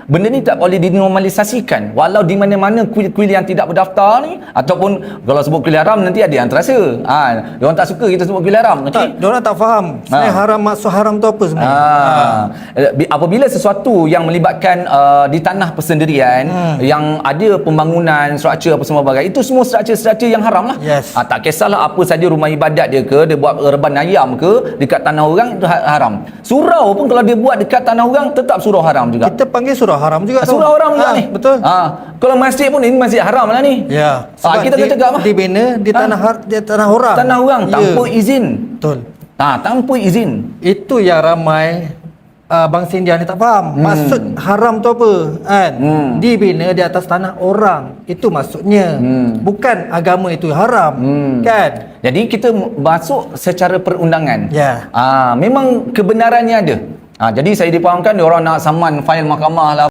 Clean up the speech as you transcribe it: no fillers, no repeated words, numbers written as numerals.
benda ni tak boleh dinormalisasikan. Walau di mana-mana kuil yang tidak berdaftar ni, ataupun kalau sebut kuil haram nanti ada yang terasa. Diorang tak suka kita sebut kuil haram. Tak, diorang tak faham sebenarnya haram, maksud haram tu apa sebenarnya. Apabila sesuatu yang melibatkan di tanah persendirian, yang ada pembangunan, struktur apa semua bagai, itu semua struktur yang haram lah. Yes. Tak kisahlah apa saja rumah ibadat dia ke, dia buat reban ayam ke dekat tanah orang, itu haram. Surau pun kalau dia buat dekat tanah orang, tetap surau haram juga. Kita panggil surau haram juga tu. Surau haram juga ni. Betul. Kalau masjid pun ini masjid haram lah ni. Ya. Sebab Kita kena cakap dibina di tanah orang. Tanah orang tanpa izin. Betul. Tanpa izin. Itu yang ramai bangsa India ni tak faham. Maksud haram tu apa? Kan? Dibina di atas tanah orang. Itu maksudnya. Bukan agama itu haram. Kan? Jadi kita masuk secara perundangan. Ya. Memang kebenarannya ada. Jadi saya difahamkan dia orang nak saman fail mahkamah lah